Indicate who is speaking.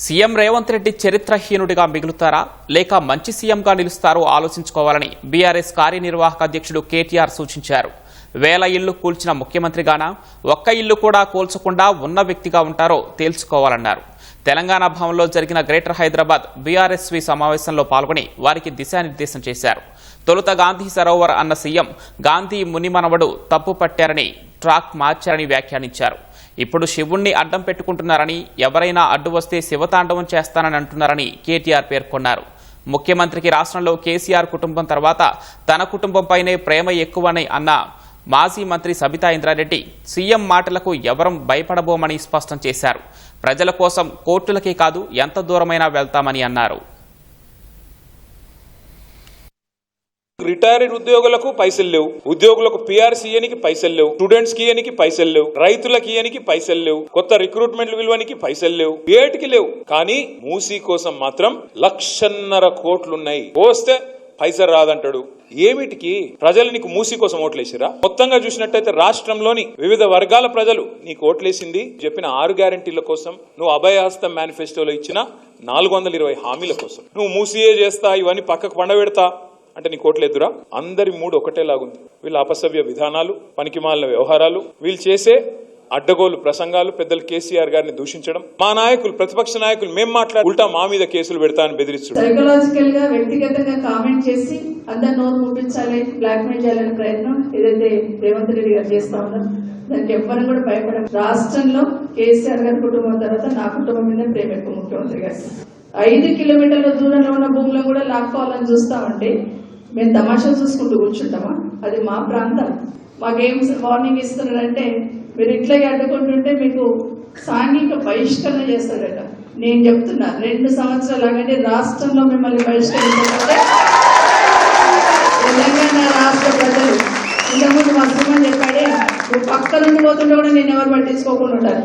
Speaker 1: CM Revanth Reddy చరిత్రహీనుడిగా మిగులుతారా లేక మంచి సీఎంగా నిలుస్తారో ఆలోచించుకోవాలని బీఆర్ఎస్ కార్యనిర్వాహక అధ్యక్షుడు కేటీఆర్ సూచించారు. వేల ఇళ్లు కూల్చిన ముఖ్యమంత్రిగానా ఒక్క ఇల్లు కూడా కూల్చకుండా ఉన్న వ్యక్తిగా ఉంటారో తేల్చుకోవాలన్నారు. తెలంగాణ భవన్లో జరిగిన గ్రేటర్ హైదరాబాద్ బీఆర్ఎస్వి సమావేశంలో పాల్గొని వారికి దిశానిర్దేశం చేశారు. తొలుత గాంధీ సరోవర్ అన్న సీఎం గాంధీ మునిమనవడు తప్పు పట్టారని ట్రాక్ మార్చారని వ్యాఖ్యానించారు. ఇప్పుడు శివుణ్ణి అడ్డం పెట్టుకుంటున్నారని, ఎవరైనా అడ్డు వస్తే శివతాండవం చేస్తానని అంటున్నారని కేటీఆర్ పేర్కొన్నారు. ముఖ్యమంత్రికి రాష్ట్రంలో కేసీఆర్ కుటుంబం తర్వాత తన కుటుంబంపైనే ప్రేమ ఎక్కువని అన్న మాజీ మంత్రి సబితా ఇంద్రారెడ్డి సీఎం మాటలకు ఎవరం భయపడబోమని స్పష్టం చేశారు. ప్రజల కోసం కోర్టులకే కాదు ఎంత దూరమైనా వెళ్తామని అన్నారు.
Speaker 2: రిటైర్డ్ ఉద్యోగులకు పైసలు లేవు, ఉద్యోగులకు పీఆర్సీ ఇయ్యనికి పైసలు లేవు, స్టూడెంట్స్ కి ఇయ్యనికి పైసలు లేవు, రైతులకు ఇయ్యనికి పైసలు లేవు, కొత్త రిక్రూట్మెంట్ విలువనికి పైసలు లేవు, ఏటికి లేవు. కానీ మూసీ కోసం మాత్రం 1,50,000 కోట్లున్నాయి. పోస్తే పైసలు రాదంటాడు. ఏమిటికి? ప్రజలు నీకు మూసీ కోసం ఓట్లేసిరా? మొత్తంగా చూసినట్టయితే రాష్ట్రంలోని వివిధ వర్గాల ప్రజలు నీకు ఓట్లేసింది చెప్పిన 6 గ్యారంటీల కోసం, నువ్వు అభయహస్తం మేనిఫెస్టోలో ఇచ్చిన 420 హామీల కోసం. నువ్వు మూసీయే చేస్తా, ఇవన్నీ పక్కకు పండబెడతా అంటే నీ కోట్లేదురా? అందరి మూడు ఒకటేలాగుంది. వీళ్ళ అపసవ్య విధానాలు, పనికిమాలిన వ్యవహారాలు, వీళ్ళు చేసే అడ్డగోలు ప్రసంగాలు, పెద్దలు కేసీఆర్ గారిని దూషించడం, మా నాయకులు ప్రతిపక్ష నాయకులు మేము మాట్లాడి ఉల్టా మా మీద కేసులు పెడతానని బెదిరిస్తాడు.
Speaker 3: సైకలాజికల్ గా వ్యక్తిగతంగా కామెంట్ చేసి అందరు నోరు ముట్టించాలి, బ్లాక్ మెయిల్ చేయాలనే ప్రయత్నం ఏదైతే రేవంత్ రెడ్డి గారు చేస్తా ఉన్నారు, దానికి ఎవ్వరు కూడా భయపడరు. రాష్ట్రంలో కేసీఆర్ గారి కుటుంబం తర్వాత నా కుటుంబం మీద ప్రేమ ఎక్కువ ముఖ్యమంత్రి గారు. 5 కిలోమీటర్ల దూరంలో ఉన్న భూములను కూడా లాక్కోవాలని చూస్తామంటే మేము తమాషా చూసుకుంటూ కూర్చుంటామా? అది మా ప్రాంతం. మాకేం వార్నింగ్ ఇస్తున్నారంటే మీరు ఇట్లాగే అడ్డుకుంటుంటే మీకు సాంఘిక బహిష్కరణ చేస్తారట. నేను చెప్తున్నా 2 సంవత్సరాలు ఆగండి, రాష్ట్రంలో మిమ్మల్ని బహిష్కరించాలంటే తెలంగాణ రాష్ట్ర ప్రజలు ఇంతకుముందు మా సుమన్ చెప్పాడే, నువ్వు పక్క నుండి పోతుంటే కూడా నేను ఎవరు పట్టించుకోకుండా ఉంటారు.